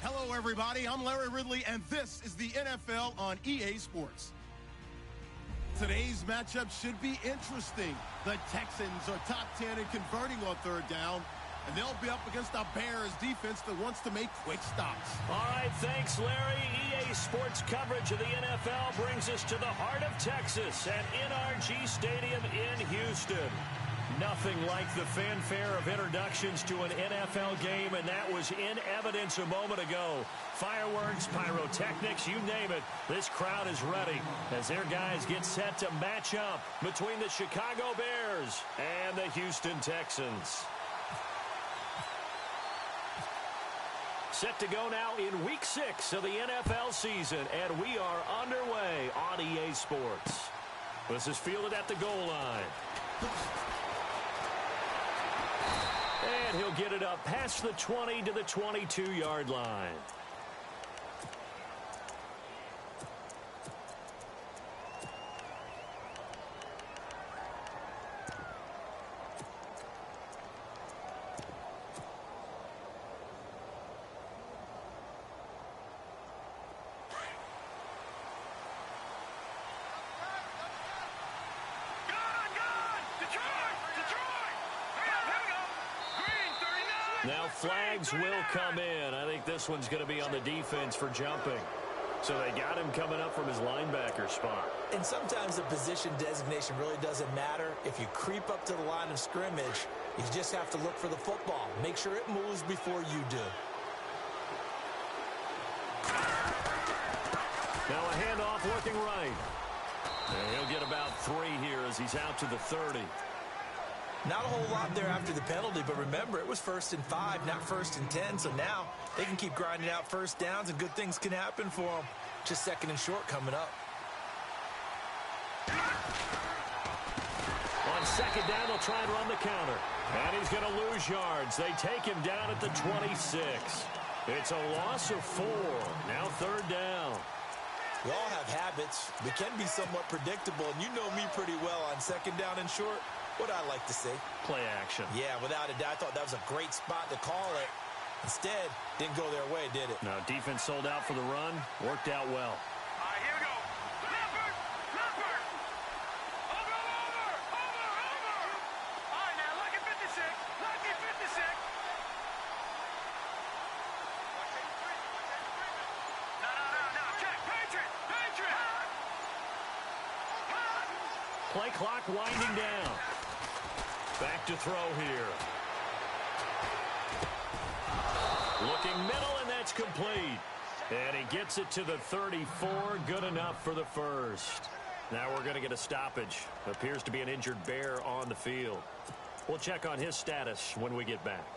Hello, everybody. I'm Larry Ridley, and this is the NFL on EA Sports. Today's matchup should be interesting. The Texans are top 10 in converting on third down, and they'll be up against a Bears defense that wants to make quick stops. All right, thanks, Larry. EA Sports coverage of the NFL brings us to the heart of Texas at NRG Stadium in Houston. Nothing like the fanfare of introductions to an NFL game, and that was in evidence a moment ago. Fireworks, pyrotechnics, you name it. This crowd is ready as their guys get set to match up between the Chicago Bears and the Houston Texans. Set to go now in Week 6 of the NFL season, and we are underway on EA Sports. This is fielded at the goal line. And he'll get it up past the 20 to the 22-yard line. Now flags will come in. I think this one's going to be on the defense for jumping. So they got him coming up from his linebacker spot. And sometimes the position designation really doesn't matter. If you creep up to the line of scrimmage, you just have to look for the football. Make sure it moves before you do. Now a handoff working right. And he'll get about 3 here as he's out to the 30. Not a whole lot there after the penalty, but remember, it was 1st and 5, not 1st and 10, so now they can keep grinding out first downs, and good things can happen for them. Just 2nd and short coming up. On 2nd down, they'll try and run the counter. And he's going to lose yards. They take him down at the 26. It's a loss of 4. Now 3rd down. We all have habits. We can be somewhat predictable, and you know me pretty well on 2nd down and short. What I like to say. Play action. Yeah, without a doubt. I thought that was a great spot to call it. Instead, didn't go their way, did it? No, defense sold out for the run. Worked out well. All right, here we go. Leopard! Leopard! Over! All right, now, lucky 56. Lucky 56. No. Check. Patriot! Play clock winding down. Back to throw here. Looking middle, and that's complete. And he gets it to the 34. Good enough for the first. Now we're going to get a stoppage. Appears to be an injured Bear on the field. We'll check on his status when we get back.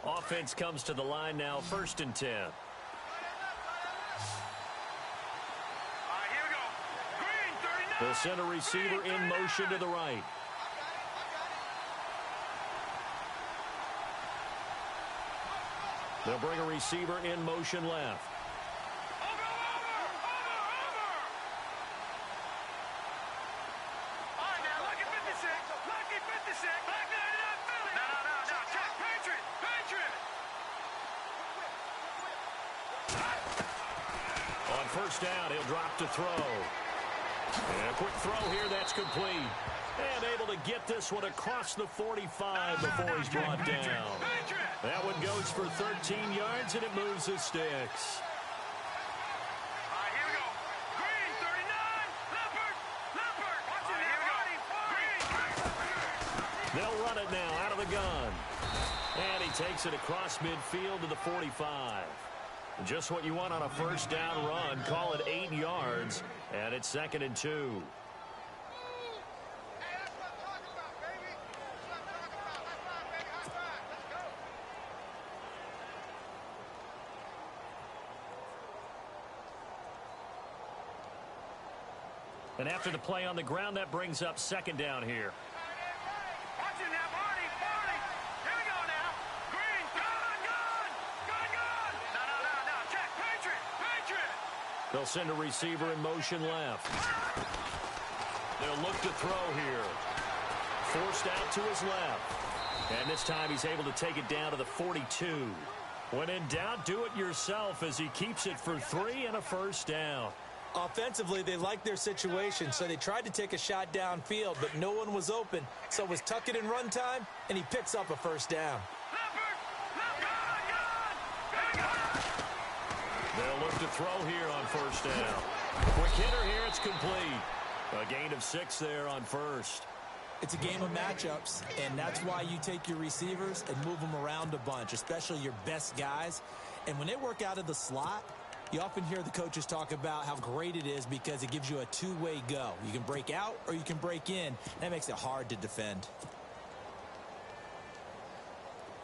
Offense comes to the line now, 1st and 10. All right, here we go. Green, 39. They'll send a receiver in motion to the right. They'll bring a receiver in motion left. Over. All right, now, lucky 56. Lucky 56. Black 99, Philly. No. Check. Patriot. On 1st down, he'll drop to throw. And a quick throw here, that's complete. And able to get this one across the 45 before he's brought down. That one goes for 13 yards, and it moves his sticks. All right, here we go. Green, 39. Leopard. Watch it now, Green. They'll run it now out of the gun. And he takes it across midfield to the 45. Just what you want on a 1st down run. Call it 8 yards, and it's 2nd and 2. And after the play on the ground, that brings up 2nd down here. Watch it now, Barney. Here we go now. Green, gun. No. Check, Patriot. They'll send a receiver in motion left. They'll look to throw here. Forced out to his left. And this time he's able to take it down to the 42. When in doubt, do it yourself as he keeps it for 3 and a first down. Offensively, they liked their situation, so they tried to take a shot downfield, but no one was open. So it was tuck it in run time, and he picks up a first down. They'll look to throw here on first down. Quick hitter here, it's complete. A gain of 6 there on first. It's a game of matchups, and that's why you take your receivers and move them around a bunch, especially your best guys. And when they work out of the slot, you often hear the coaches talk about how great it is because it gives you a two-way go. You can break out or you can break in. That makes it hard to defend.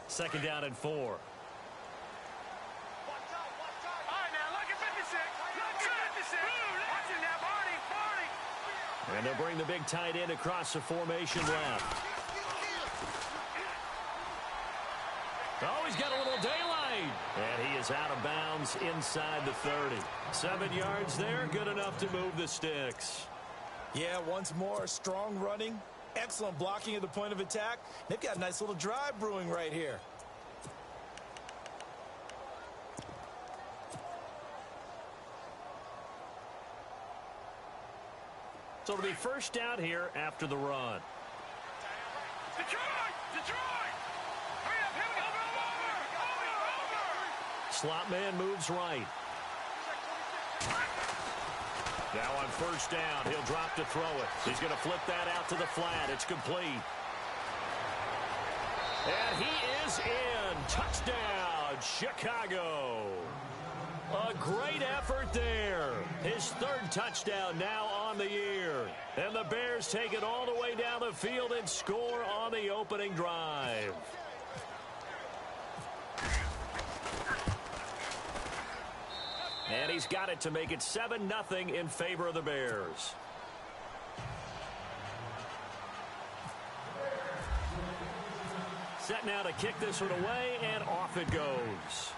Second down and 4. And they'll bring the big tight end across the formation left. Oh, he's got a little daylight. And he is out of bounds inside the 30. 7 yards there, good enough to move the sticks. Yeah, once more, strong running, excellent blocking at the point of attack. They've got a nice little drive brewing right here. So it'll be first down here after the run. Detroit! Hurry up, here we go! Over! Slot man moves right. Now on first down, he'll drop to throw it. He's going to flip that out to the flat. It's complete. And he is in. Touchdown, Chicago. A great effort there. His 3rd touchdown now on the year. And the Bears take it all the way down the field and score on the opening drive. And he's got it to make it 7-0 in favor of the Bears. Set now to kick this one away, and off it goes.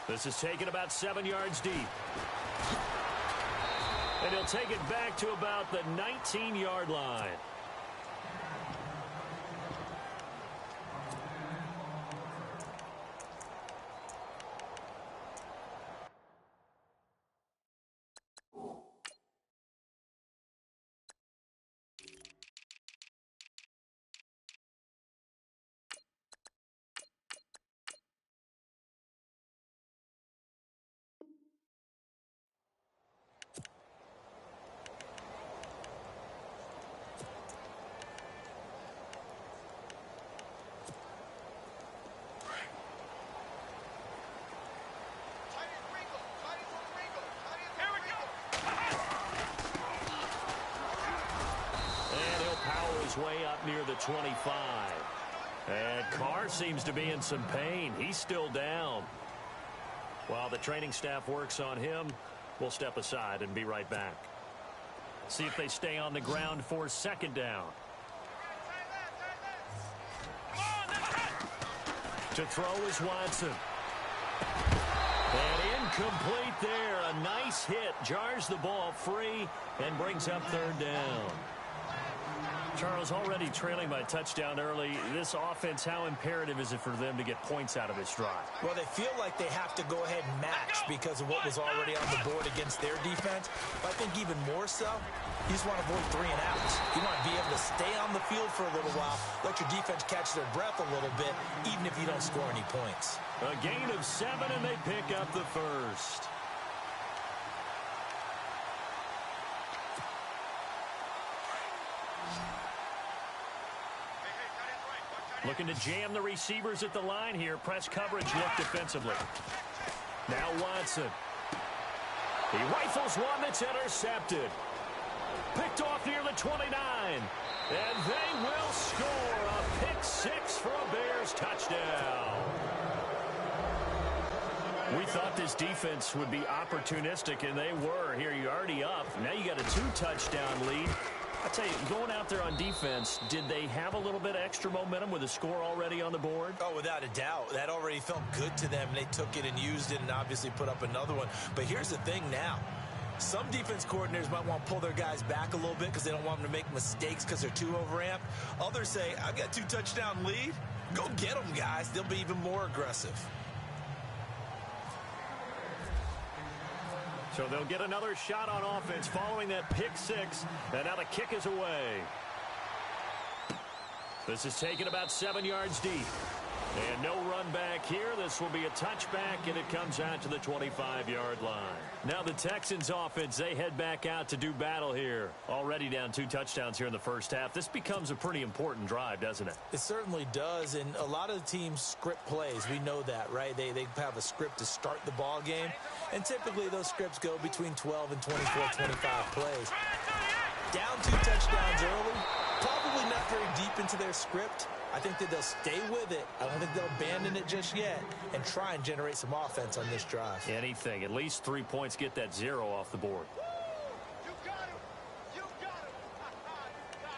This is taken about 7 yards deep. And he'll take it back to about the 19-yard line. Way up near the 25. And Carr seems to be in some pain. He's still down. While the training staff works on him, we'll step aside and be right back. See if they stay on the ground for second down. To throw is Watson. And incomplete there. A nice hit. Jars the ball free and brings up 3rd down. Charles, already trailing by a touchdown early. This offense, how imperative is it for them to get points out of this drive? Well, they feel like they have to go ahead and match because of what was already on the board against their defense. But I think even more so, you just want to avoid 3 and outs. You want to be able to stay on the field for a little while, let your defense catch their breath a little bit, even if you don't score any points. A gain of 7, and they pick up the first. Looking to jam the receivers at the line here. Press coverage look defensively. Now Watson. He rifles one that's intercepted. Picked off near the 29. And they will score a pick 6 for a Bears touchdown. We thought this defense would be opportunistic, and they were. Here you're already up. Now you got a 2-touchdown lead. I tell you, going out there on defense, did they have a little bit of extra momentum with the score already on the board? Oh, without a doubt. That already felt good to them. They took it and used it and obviously put up another one. But here's the thing now. Some defense coordinators might want to pull their guys back a little bit because they don't want them to make mistakes because they're too overamped. Others say, I've got 2-touchdown lead. Go get them, guys. They'll be even more aggressive. So they'll get another shot on offense following that pick six. And now the kick is away. This is taken about 7 yards deep. And no run back here. This will be a touchback, and it comes out to the 25-yard line. Now the Texans offense, they head back out to do battle here. Already down 2 touchdowns here in the first half. This becomes a pretty important drive, doesn't it? It certainly does, and a lot of the teams script plays. We know that, right? They have a script to start the ball game, and typically those scripts go between 12 and 24, 25 plays. Down 2 touchdowns early, probably not very deep into their script. I think that they'll stay with it. I don't think they'll abandon it just yet and try and generate some offense on this drive. Anything. At least 3 points, get that 0 off the board. You got him. You got him. You got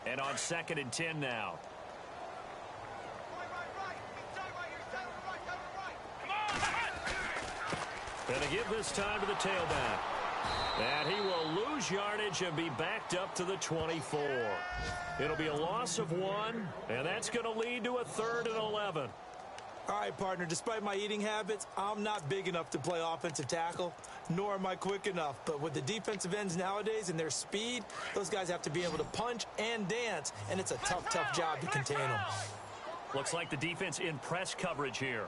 him. And on 2nd and 10 now. And to give this time to the tailback. And he will lose yardage and be backed up to the 24. It'll be a loss of 1, and that's going to lead to a 3rd and 11. All right, partner, despite my eating habits, I'm not big enough to play offensive tackle, nor am I quick enough. But with the defensive ends nowadays and their speed, those guys have to be able to punch and dance, and it's a tough, tough job to contain them. Looks like the defense in press coverage here.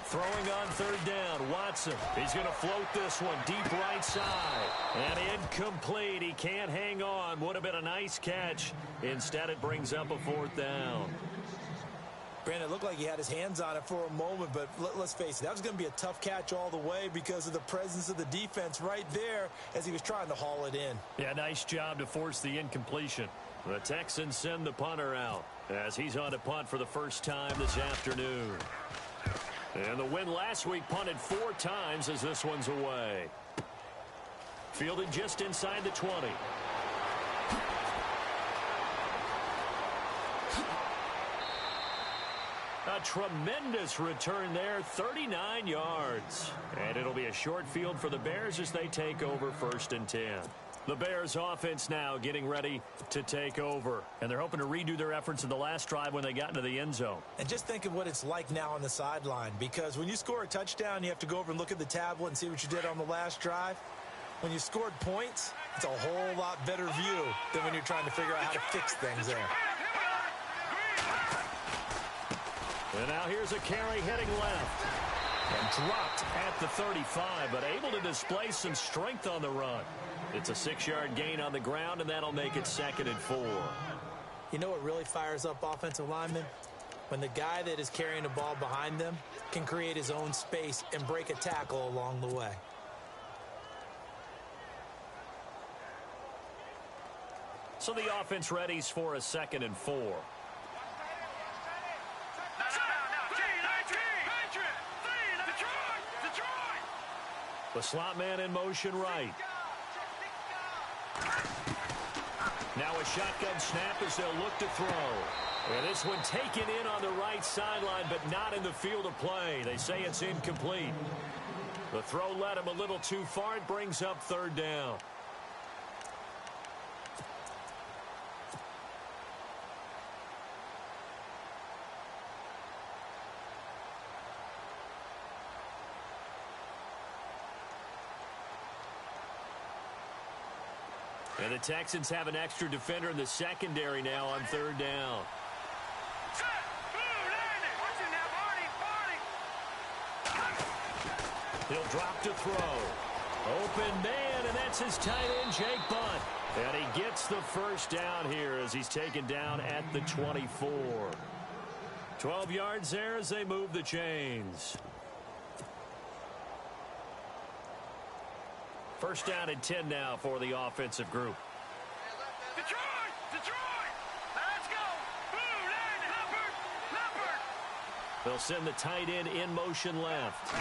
Throwing on 3rd down, Watson. He's going to float this one deep right side. And incomplete. He can't hang on. Would have been a nice catch. Instead, it brings up a 4th down. Brandon, it looked like he had his hands on it for a moment, but let's face it, that was going to be a tough catch all the way because of the presence of the defense right there as he was trying to haul it in. Yeah, nice job to force the incompletion. The Texans send the punter out as he's on to punt for the first time this afternoon. And the win last week punted 4 times as this one's away. Fielded just inside the 20. A tremendous return there, 39 yards. And it'll be a short field for the Bears as they take over 1st and 10. The Bears offense now getting ready to take over. And they're hoping to redo their efforts in the last drive when they got into the end zone. And just think of what it's like now on the sideline. Because when you score a touchdown, you have to go over and look at the tablet and see what you did on the last drive. When you scored points, it's a whole lot better view than when you're trying to figure out how to fix things there. And now here's a carry heading left. And dropped at the 35, but able to display some strength on the run. It's a 6-yard gain on the ground, and that'll make it 2nd and 4. You know what really fires up offensive linemen? When the guy that is carrying the ball behind them can create his own space and break a tackle along the way. So the offense readies for a 2nd and 4. The slot man in motion right. Now a shotgun snap as they'll look to throw. And this one taken in on the right sideline, but not in the field of play. They say it's incomplete. The throw led him a little too far. It brings up 3rd down. And the Texans have an extra defender in the secondary now on 3rd down. He'll drop to throw. Open man, and that's his tight end, Jake Bunt. And he gets the first down here as he's taken down at the 24. 12 yards there as they move the chains. First down and 10 now for the offensive group. Detroit! Detroit! Let's go! Blue line, Leopard! They'll send the tight end in motion left.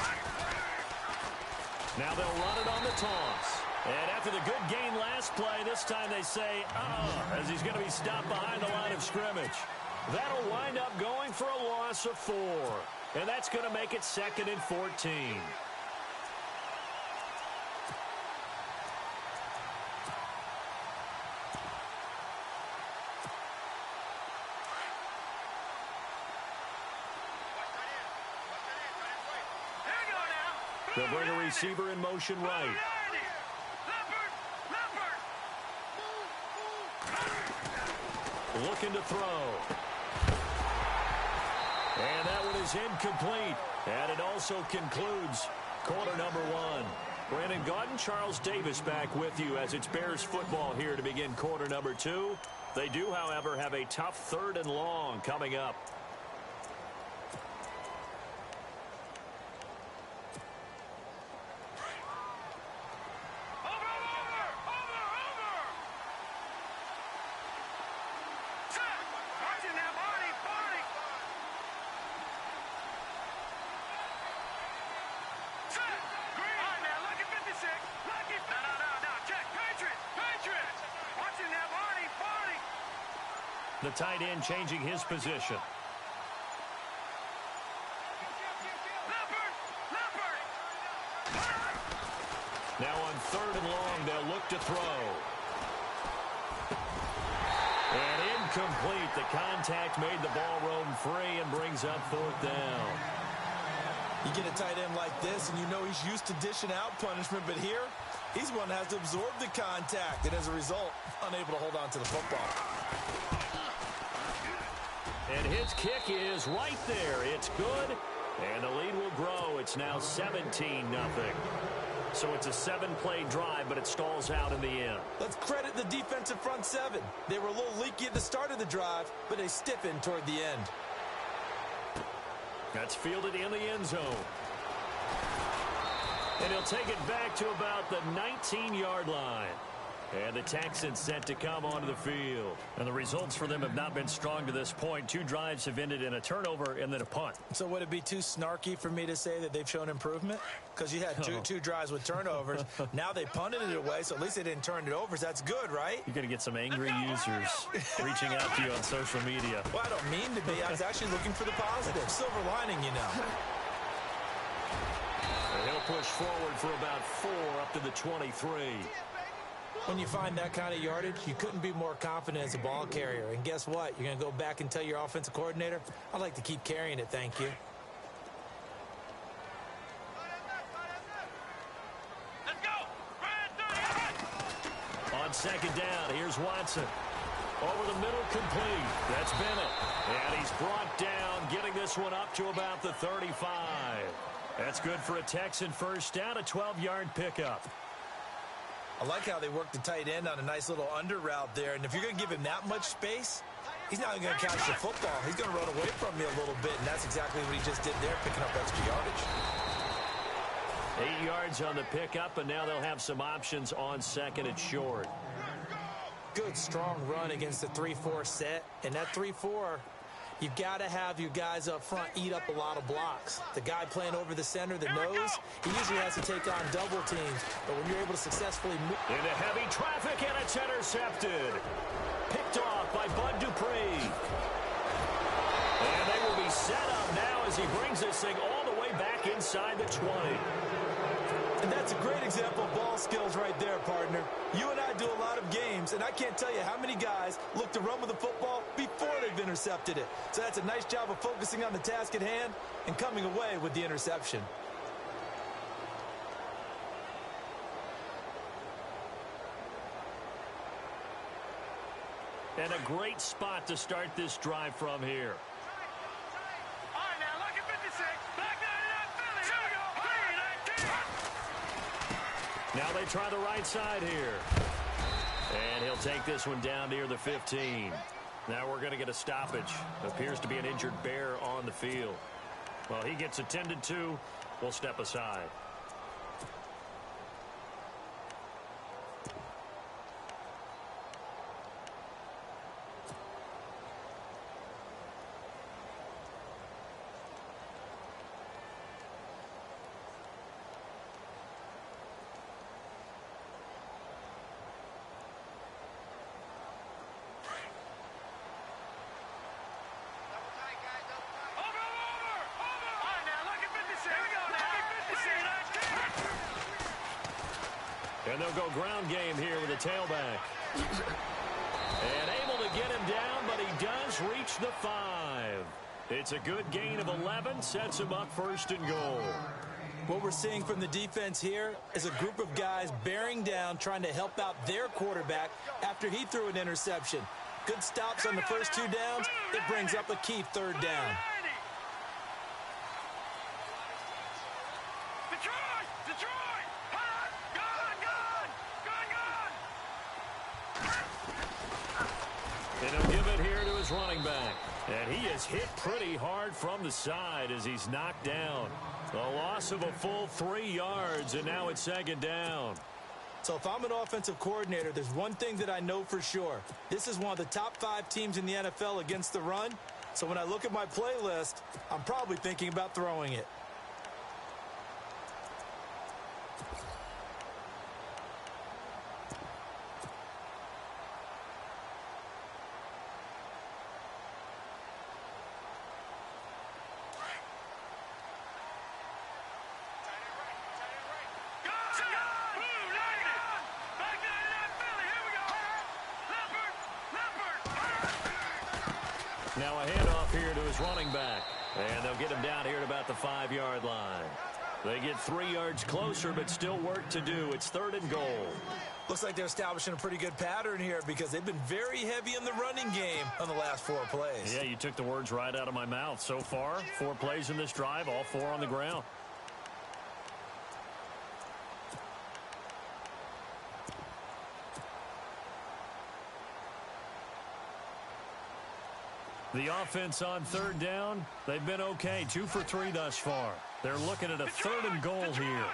Now they'll run it on the toss. And after the good gain last play, this time they say, as he's going to be stopped behind the line of scrimmage. That'll wind up going for a loss of 4. And that's going to make it 2nd and 14. They'll bring a receiver in motion right. Looking to throw. And that one is incomplete. And it also concludes quarter number 1. Brandon Gaudin, Charles Davis back with you as it's Bears football here to begin quarter number 2. They do, however, have a tough 3rd and long coming up. The tight end changing his position. Now on 3rd and long, they'll look to throw. And incomplete. The contact made the ball roam free and brings up 4th down. You get a tight end like this, and you know he's used to dishing out punishment, but here, he's one that has to absorb the contact, and as a result, unable to hold on to the football. And his kick is right there. It's good, and the lead will grow. It's now 17-0. So it's a 7-play drive, but it stalls out in the end. Let's credit the defensive front 7. They were a little leaky at the start of the drive, but they stiffened toward the end. That's fielded in the end zone. And he'll take it back to about the 19-yard line. And the Texans set to come onto the field. And the results for them have not been strong to this point. 2 drives have ended in a turnover and then a punt. So would it be too snarky for me to say that they've shown improvement? Because you had two drives with turnovers. Now they punted it away, so at least they didn't turn it over. So that's good, right? You're going to get some angry users reaching out to you on social media. Well, I don't mean to be. I was actually looking for the positive. Silver lining, you know. And he'll push forward for about 4 up to the 23. When you find that kind of yardage, you couldn't be more confident as a ball carrier. And guess what? You're going to go back and tell your offensive coordinator, I'd like to keep carrying it, thank you. Let's go! On 2nd down, here's Watson. Over the middle, complete. That's Bennett. And he's brought down, getting this one up to about the 35. That's good for a Texan first down, a 12-yard pickup. I like how they work the tight end on a nice little under route there. And if you're going to give him that much space, he's not going to catch the football. He's going to run away from you a little bit, and that's exactly what he just did there, picking up extra yardage. 8 yards on the pickup, and now they'll have some options on 2nd and short. Good, strong run against the 3-4 set. And that 3-4, you've got to have your guys up front eat up a lot of blocks. The guy playing over the center, the nose, he usually has to take on double teams. But when you're able to successfully move into heavy traffic, and it's intercepted. Picked off by Bud Dupree. And they will be set up now as he brings this thing all the way back inside the 20. And that's a great example of ball skills right there, partner. You and I do a lot of games, and I can't tell you how many guys look to run with the football before they've intercepted it. So that's a nice job of focusing on the task at hand and coming away with the interception. And a great spot to start this drive from here. All right, now, look at 56. Black 99 Philly. Here we go. 3-19. Now they try the right side here. And he'll take this one down near the 15. Now we're going to get a stoppage. Appears to be an injured Bear on the field. Well, he gets attended to. We'll step aside. And they'll go ground game here with a tailback. And able to get him down, but he does reach the 5. It's a good gain of 11, sets him up 1st and goal. What we're seeing from the defense here is a group of guys bearing down, trying to help out their quarterback after he threw an interception. Good stops on the first 2 downs. It brings up a key 3rd down. Detroit! Gone! And he'll give it here to his running back. And he is hit pretty hard from the side as he's knocked down. A loss of a full 3 yards, and now it's 2nd down. So if I'm an offensive coordinator, there's one thing that I know for sure. This is one of the top 5 teams in the NFL against the run. So when I look at my playlist, I'm probably thinking about throwing it. Now a handoff here to his running back. And they'll get him down here at about the 5-yard line. They get 3 yards closer, but still work to do. It's 3rd and goal. Looks like they're establishing a pretty good pattern here because they've been very heavy in the running game on the last 4 plays. Yeah, you took the words right out of my mouth. So far, 4 plays in this drive, all 4 on the ground. The offense on 3rd down, they've been okay. 2 for 3 thus far. They're looking at a 3rd and goal here.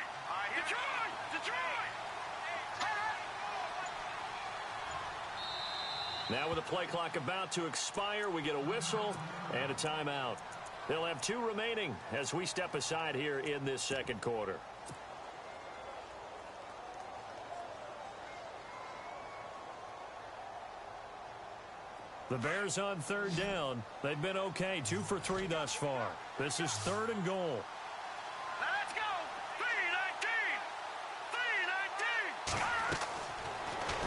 Now with the play clock about to expire, we get a whistle and a timeout. They'll have 2 remaining as we step aside here in this 2nd quarter. The Bears on 3rd down. They've been okay. 2 for 3 thus far. This is 3rd and goal. Let's go! 3-19!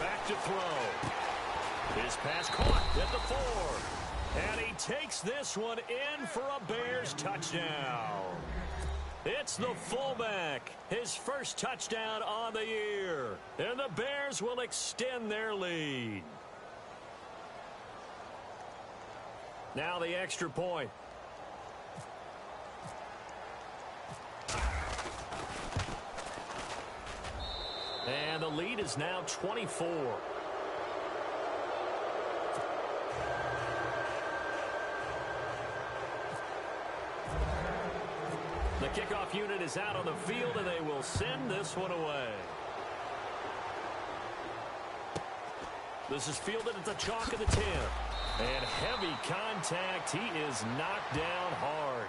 3-19! Back to throw. His pass caught at the 4. And he takes this one in for a Bears touchdown. It's the fullback. His first touchdown on the year. And the Bears will extend their lead. Now the extra point. And the lead is now 24. The kickoff unit is out on the field, and they will send this one away. This is fielded at the chalk of the 10. And heavy contact. He is knocked down hard.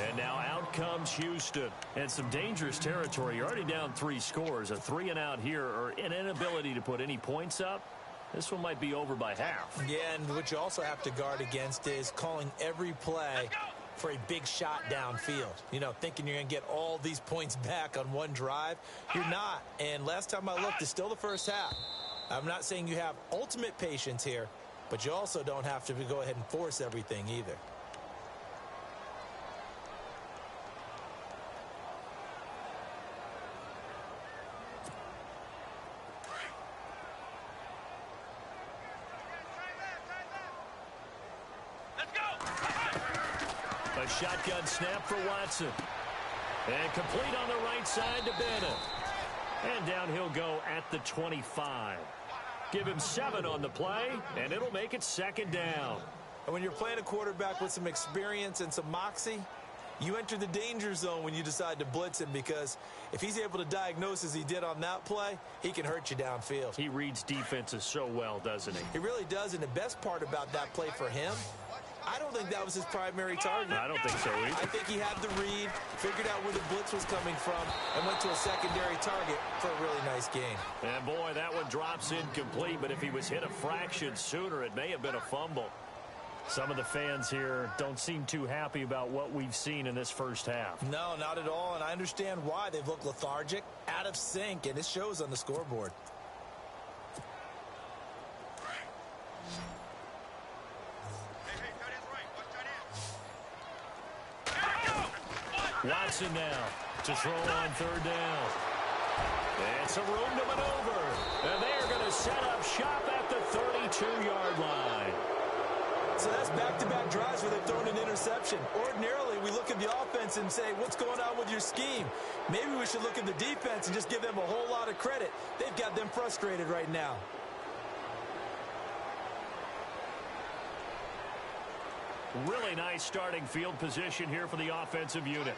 And now out comes Houston. And some dangerous territory. You're already down 3 scores. A 3-and-out here, or an inability to put any points up. This one might be over by half. Yeah, and what you also have to guard against is calling every play for a big shot downfield. You know, thinking you're going to get all these points back on one drive. You're not. And last time I looked, it's still the first half. I'm not saying you have ultimate patience here, but you also don't have to go ahead and force everything either. Let's go! A shotgun snap for Watson. And complete on the right side to Bennett. And down he'll go at the 25. Give him 7 on the play, and it'll make it 2nd down. And when you're playing a quarterback with some experience and some moxie, you enter the danger zone when you decide to blitz him, because if he's able to diagnose as he did on that play, he can hurt you downfield. He reads defenses so well, doesn't he? He really does, and the best part about that play for him, I don't think that was his primary target. I don't think so either. I think he had the read, figured out where the blitz was coming from, and went to a secondary target for a really nice game. And boy, that one drops incomplete, but if he was hit a fraction sooner, it may have been a fumble. Some of the fans here don't seem too happy about what we've seen in this first half. No, not at all, and I understand why. They've looked lethargic, out of sync, and it shows on the scoreboard. Watson now to throw on third down. It's a room to maneuver. And they're going to set up shop at the 32-yard line. So that's back-to-back drives where they've thrown an interception. Ordinarily, we look at the offense and say, what's going on with your scheme? Maybe we should look at the defense and just give them a whole lot of credit. They've got them frustrated right now. Really nice starting field position here for the offensive unit.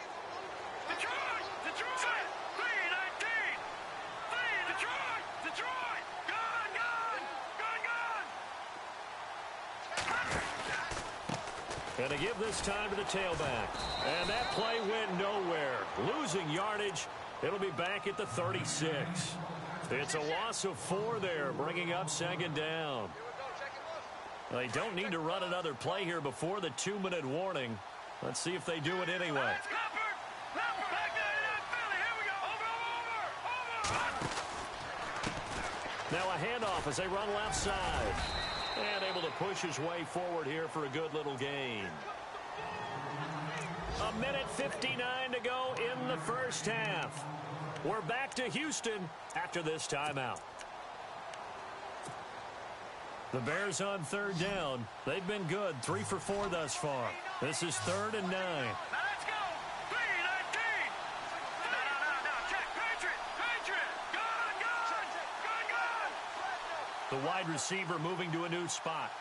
Detroit! Detroit! 3-19! Detroit! Detroit! Gun! Gun! Gun! Gun! And to give this time to the tailback. And that play went nowhere. Losing yardage. It'll be back at the 36. It's a loss of 4 there, bringing up second down. They don't need to run another play here before the 2-minute warning. Let's see if they do it anyway. Now a handoff as they run left side. And able to push his way forward here for a good little gain. 1:59 to go in the first half. We're back to Houston after this timeout. The Bears on third down. They've been good, 3 for 4 thus far. This is 3rd and 9. Now let's go! 3-19! No, check! Patriot! Patriot! Gun! The wide receiver moving to a new spot.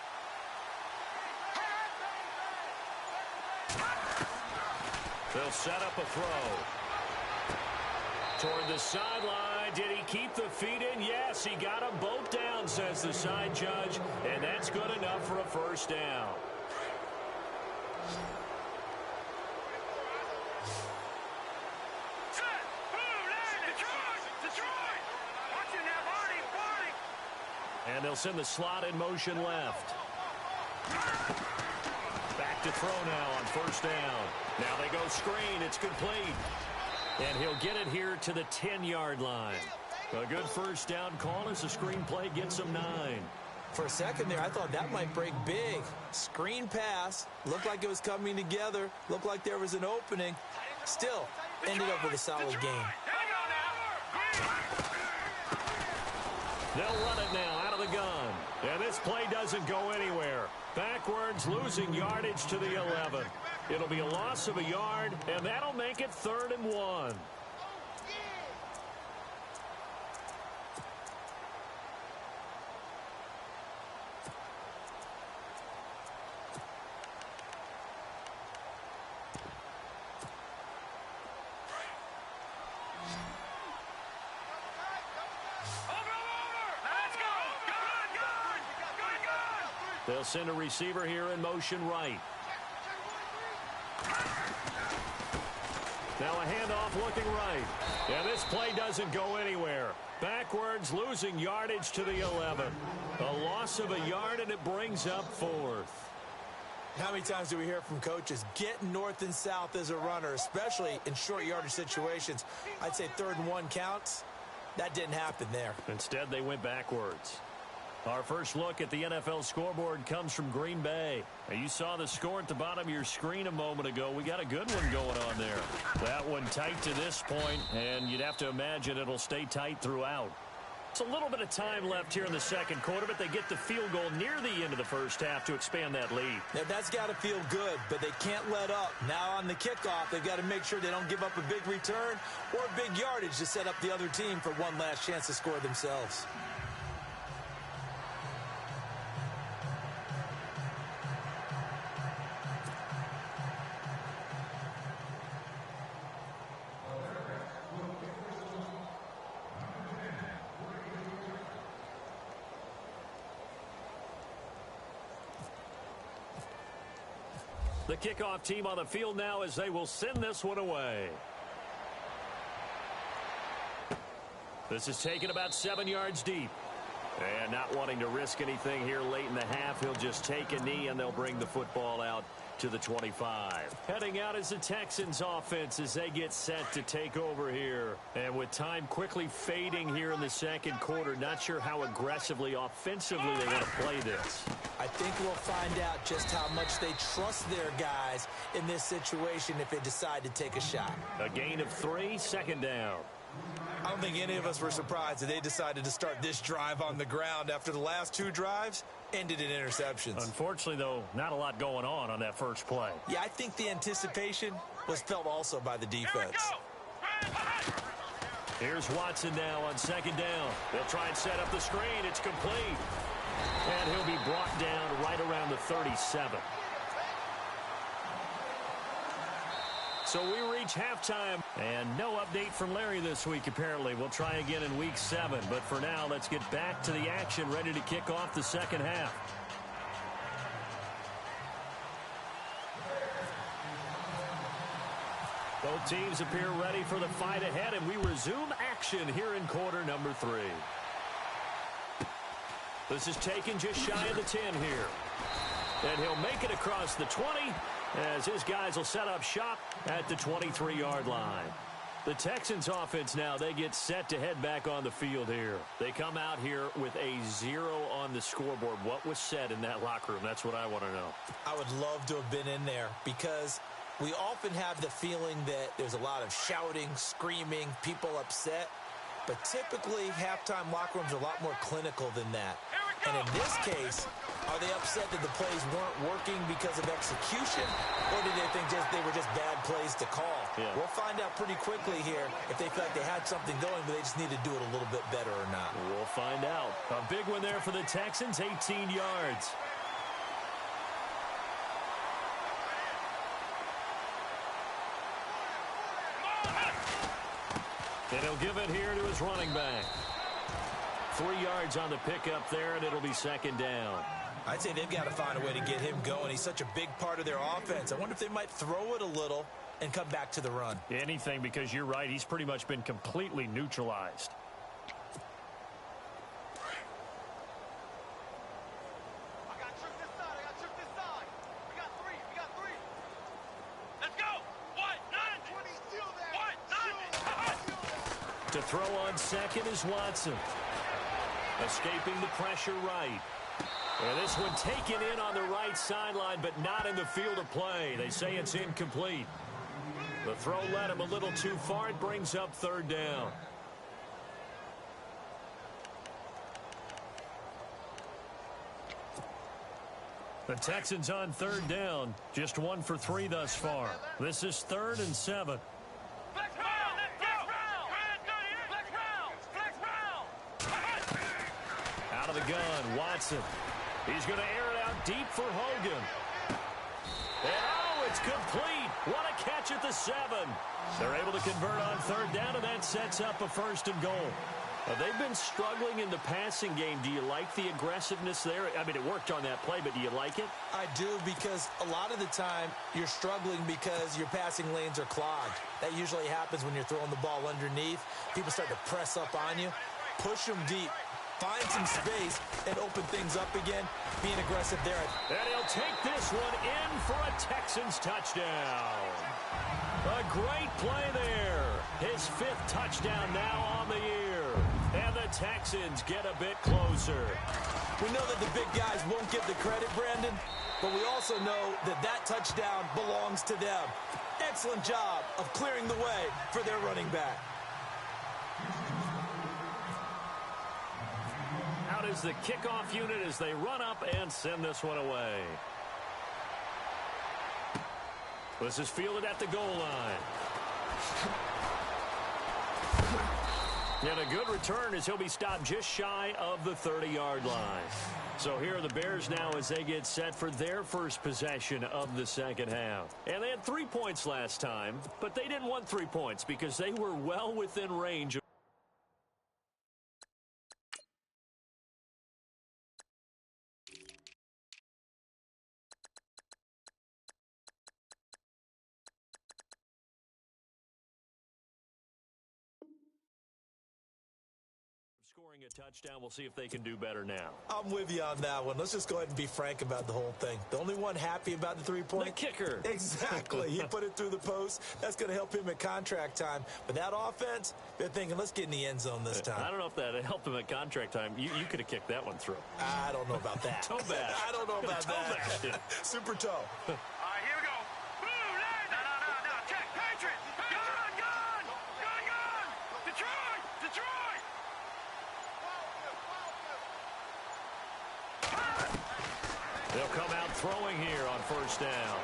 They'll set up a throw. Toward the sideline. Did he keep the feet in? Yes, he got them both down, says the side judge. And that's good enough for a first down. Set! Boom! Detroit! Watch it now, Barney! And they'll send the slot in motion left. Back to throw now on first down. Now they go screen. It's complete. And he'll get it here to the 10-yard line. A good first down call as the screen play gets him 9. For a second there, I thought that might break big. Screen pass. Looked like it was coming together. Looked like there was an opening. Still, ended up with a solid game. They'll run it now out of the gun. And this play doesn't go anywhere. Backwards, losing yardage to the 11. It'll be a loss of a yard, and that'll make it 3rd and 1. They'll send a receiver here in motion right. Now a handoff looking right. And this play doesn't go anywhere. Backwards, losing yardage to the 11. A loss of a yard, and it brings up 4th. How many times do we hear from coaches, get north and south as a runner, especially in short yardage situations? I'd say 3rd and 1 counts. That didn't happen there. Instead, they went backwards. Our first look at the NFL scoreboard comes from Green Bay. Now, you saw the score at the bottom of your screen a moment ago. We got a good one going on there. That one tight to this point, and you'd have to imagine it'll stay tight throughout. It's a little bit of time left here in the second quarter, but they get the field goal near the end of the first half to expand that lead. Now, that's got to feel good, but they can't let up. Now on the kickoff, they've got to make sure they don't give up a big return or big yardage to set up the other team for one last chance to score themselves. The kickoff team on the field now as they will send this one away. This is taken about 7 yards deep. And not wanting to risk anything here late in the half, he'll just take a knee and they'll bring the football out to the 25. Heading out is the Texans offense as they get set to take over here. And with time quickly fading here in the second quarter, not sure how aggressively, offensively they want to play this. I think we'll find out just how much they trust their guys in this situation if they decide to take a shot. A gain of 3, second down. I don't think any of us were surprised that they decided to start this drive on the ground after the last 2 drives ended in interceptions. Unfortunately, though, not a lot going on that first play. Yeah, I think the anticipation was felt also by the defense. Here's Watson now on second down. They'll try and set up the screen. It's complete. And he'll be brought down right around the 37. So we reach halftime, and no update from Larry this week, apparently. We'll try again in week 7, but for now, let's get back to the action, ready to kick off the second half. Both teams appear ready for the fight ahead, and we resume action here in quarter number 3. This is taken just shy of the 10 here. And he'll make it across the 20 as his guys will set up shop at the 23-yard line. The Texans offense now, they get set to head back on the field here. They come out here with a 0 on the scoreboard. What was said in that locker room? That's what I want to know. I would love to have been in there because we often have the feeling that there's a lot of shouting, screaming, people upset. But typically, halftime locker rooms are a lot more clinical than that. And in this case, are they upset that the plays weren't working because of execution, or did they think they were just bad plays to call? Yeah. We'll find out pretty quickly here if they feel like they had something going, but they just need to do it a little bit better or not. We'll find out. A big one there for the Texans, 18 yards. And he'll give it here to his running back. 3 yards on the pickup there, and it'll be second down. I'd say they've got to find a way to get him going. He's such a big part of their offense. I wonder if they might throw it a little and come back to the run. Anything, because you're right. He's pretty much been completely neutralized. To throw on second is Watson. Escaping the pressure right. And this one taken in on the right sideline, but not in the field of play. They say it's incomplete. The throw led him a little too far. It brings up third down. The Texans on third down. Just 1 for 3 thus far. This is 3rd and 7. Out of the gun, Watson. He's going to air it out deep for Hogan. And oh, it's complete. What a catch at the 7. They're able to convert on third down, and that sets up a 1st and goal. They've been struggling in the passing game. Do you like the aggressiveness there? I mean, it worked on that play, but do you like it? I do, because a lot of the time you're struggling because your passing lanes are clogged. That usually happens when you're throwing the ball underneath. People start to press up on you. Push them deep. Find some space and open things up again. Being aggressive there. And he'll take this one in for a Texans touchdown. A great play there. His 5th touchdown now on the year. And the Texans get a bit closer. We know that the big guys won't get the credit, Brandon, but we also know that that touchdown belongs to them. Excellent job of clearing the way for their running back. Out is the kickoff unit as they run up and send this one away. This is fielded at the goal line. And a good return as he'll be stopped just shy of the 30-yard line. So here are the Bears now as they get set for their first possession of the second half. And they had 3 points last time, but they didn't want 3 points because they were well within range of scoring a touchdown. We'll see if they can do better now. I'm with you on that one. Let's just go ahead and be frank about the whole thing. The only one happy about the three-point? The kicker. Exactly. He put it through the post. That's going to help him at contract time. But that offense, they're thinking, let's get in the end zone this time. I don't know if that helped him at contract time. You could have kicked that one through. I don't know about that. Toe bash. I don't know about that. Super toe. All right, here we go. Blue, line. No. Check. Patriot. Gun. Detroit. They'll come out throwing here on first down.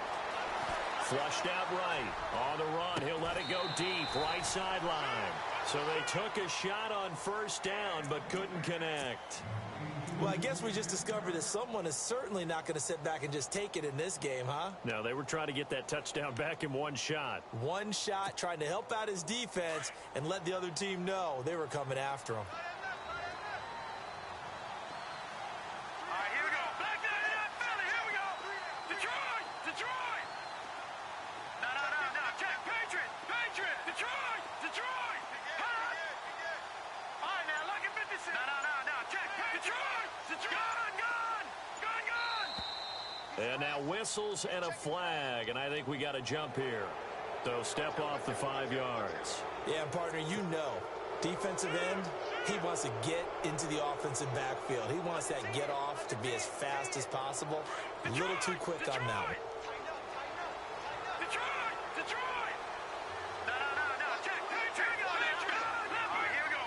Flushed out right. On the run, he'll let it go deep. Right sideline. So they took a shot on first down, but couldn't connect. Well, I guess we just discovered that someone is certainly not going to sit back and just take it in this game, huh? No, they were trying to get that touchdown back in one shot. One shot, trying to help out his defense and let the other team know they were coming after him. All right, here we go. Back there, Philly. Here we go. Detroit. No. Check. Patriot. Detroit. Huh? All right, now, look at 56. No. Check. Detroit. Gun. And now whistles and a flag, and I think we got a jump here. So step off the 5 yards. Yeah, partner, you know, defensive end, he wants to get into the offensive backfield. He wants that get off to be as fast as possible. A little too quick on that one. Detroit. No. Check. Patriot. Here we go.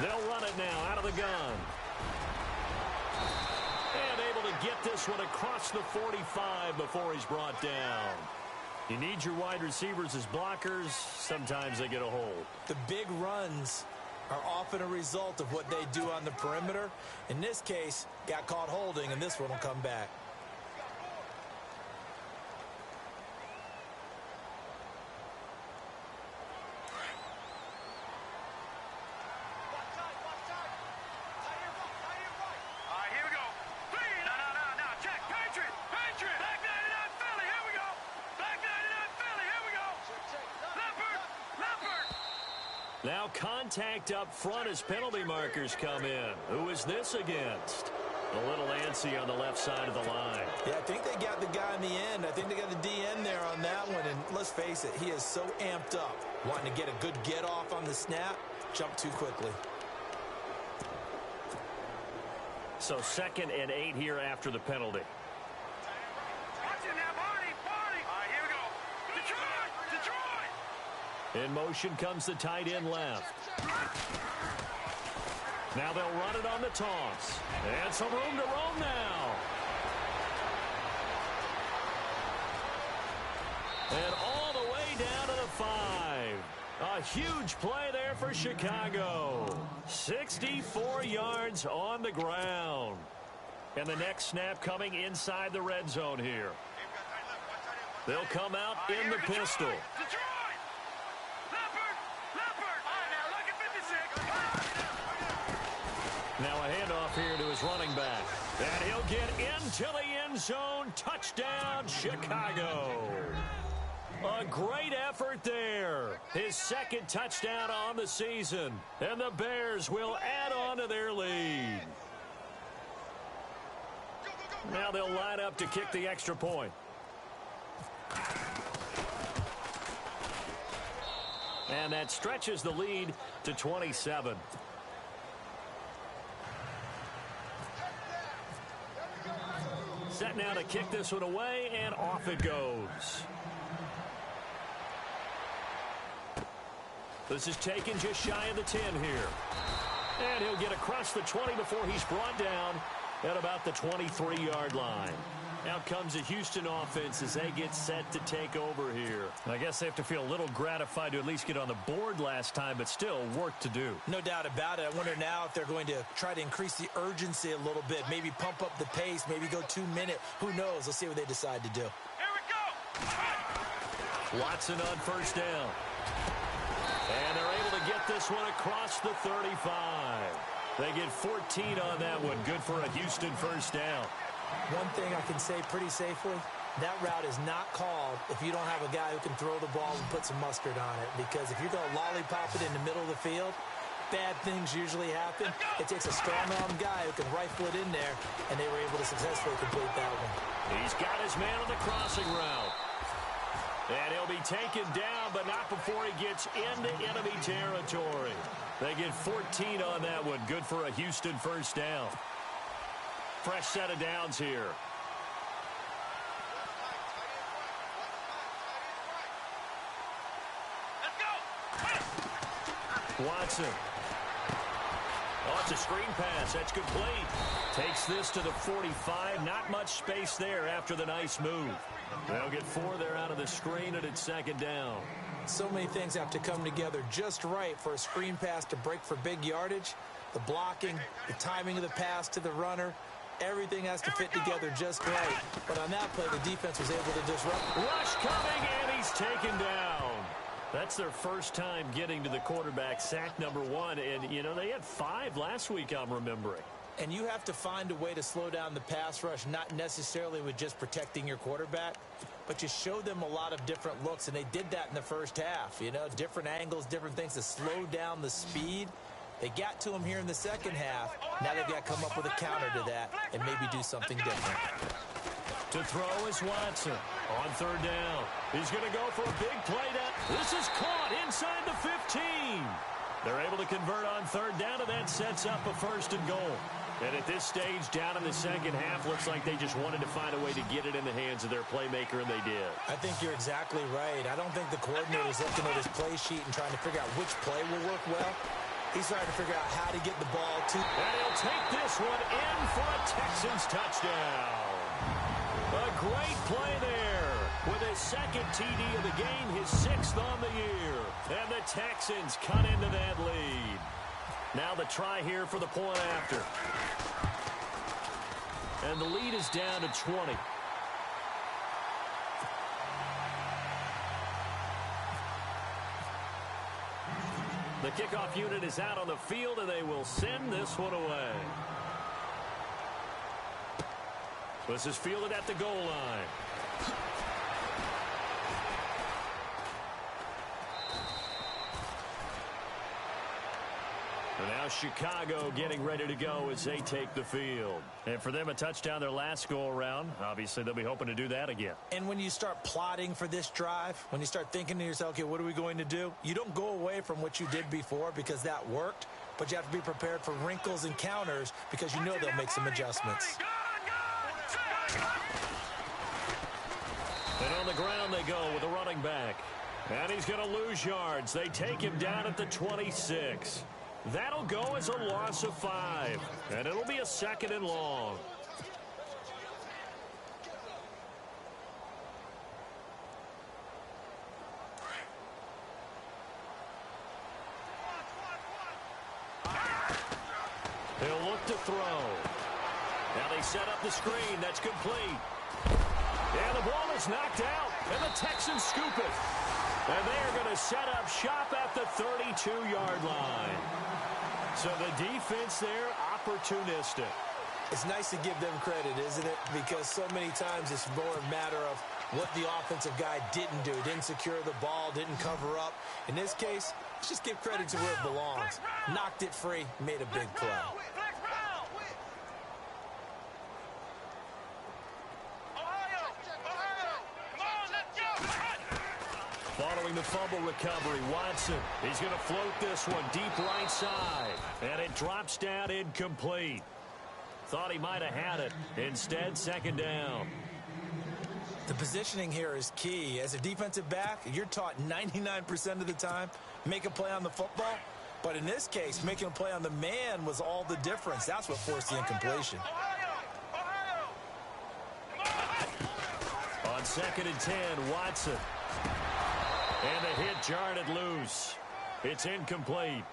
They'll run it now out of the gun. And able to get this one across the 45 before he's brought down. You need your wide receivers as blockers. Sometimes they get a hold. The big runs are often a result of what they do on the perimeter. In this case, got caught holding, and this one will come back. All right, here we go. No. Check. Patriot. Back 99 Philly. Here we go. Back 99 Philly. Here we go. Leopard. Now contact up front as penalty markers come in. Who is this against? A little antsy on the left side of the line. Yeah, I think they got the guy in the end. I think they got the DN there on that one. And let's face it, he is so amped up, wanting to get a good get off on the snap, jump too quickly. So 2nd and 8 here after the penalty. Watch it now, Barney. All right, here we go. Detroit. In motion comes the tight end left. Now they'll run it on the toss. And some room to roam now. And all the way down to the 5. A huge play there for Chicago. 64 yards on the ground. And the next snap coming inside the red zone here. They'll come out in the pistol. Detroit. Leopard. All right, now look at 56. Now a handoff here to his running back. And he'll get into the end zone. Touchdown, Chicago. A great effort there. His 2nd touchdown on the season. And the Bears will add on to their lead. Now they'll line up to kick the extra point. And that stretches the lead to 27. Set now to kick this one away, and off it goes. This is taken just shy of the 10 here. And he'll get across the 20 before he's brought down at about the 23-yard line. Out comes the Houston offense as they get set to take over here. I guess they have to feel a little gratified to at least get on the board last time, but still work to do. No doubt about it. I wonder now if they're going to try to increase the urgency a little bit, maybe pump up the pace, maybe go 2 minute. Who knows? Let's see what they decide to do. Here we go. Watson on first down. And they're able to get this one across the 35. They get 14 on that one. Good for a Houston first down. One thing I can say pretty safely, that route is not called if you don't have a guy who can throw the ball and put some mustard on it. Because if you're going to lollipop it in the middle of the field, bad things usually happen. It takes a strong-arm guy who can rifle it in there, and they were able to successfully complete that one. He's got his man on the crossing route. And he'll be taken down, but not before he gets into enemy territory. They get 14 on that one. Good for a Houston first down. Fresh set of downs here. Watson. Oh, it's a screen pass. That's complete. Takes this to the 45. Not much space there after the nice move. They'll get 4 there out of the screen, and it's second down. So many things have to come together just right for a screen pass to break for big yardage. The blocking, the timing of the pass to the runner, everything has to fit together just right. But on that play, the defense was able to disrupt. Rush coming, and he's taken down. That's their first time getting to the quarterback, sack number 1. And, you know, they had 5 last week, I'm remembering. And you have to find a way to slow down the pass rush, not necessarily with just protecting your quarterback, but you show them a lot of different looks, and they did that in the first half. You know, different angles, different things to slow down the speed. They got to him here in the second half. Now they've got to come up with a counter to that and maybe do something different. To throw is Watson on third down. He's going to go for a big play down. This is caught inside the 15. They're able to convert on third down, and that sets up a first and goal. And at this stage, down in the second half, looks like they just wanted to find a way to get it in the hands of their playmaker, and they did. I think you're exactly right. I don't think the coordinator's looking at his play sheet and trying to figure out which play will work well. He's trying to figure out how to get the ball to. And he'll take this one in for a Texans touchdown. A great play there with his second TD of the game, his 6th on the year. And the Texans cut into that lead. Now the try here for the point after. And the lead is down to 20. The kickoff unit is out on the field, and they will send this one away. This is fielded at the goal line. And now Chicago getting ready to go as they take the field. And for them, a touchdown their last go-around. Obviously, they'll be hoping to do that again. And when you start plotting for this drive, when you start thinking to yourself, okay, what are we going to do? You don't go away from what you did before because that worked, but you have to be prepared for wrinkles and counters because you know they'll make some adjustments. And on the ground they go with a running back. And he's going to lose yards. They take him down at the 26. That'll go as a loss of 5. And it'll be a 2nd and long. He'll look to throw. Now they set up the screen. That's complete. And the ball is knocked out. And the Texans scoop it. And they are going to set up shop at the 32-yard line. So the defense there, opportunistic. It's nice to give them credit, isn't it? Because so many times it's more a matter of what the offensive guy didn't do. Didn't secure the ball, didn't cover up. In this case, let's just give credit to where it belongs. Knocked it free, made a big play. Following the fumble recovery, Watson. He's going to float this one deep right side. And it drops down incomplete. Thought he might have had it. Instead, 2nd down. The positioning here is key. As a defensive back, you're taught 99% of the time, make a play on the football. But in this case, making a play on the man was all the difference. That's what forced the incompletion. On 2nd and 10, Watson. And the hit jarred it loose. It's incomplete.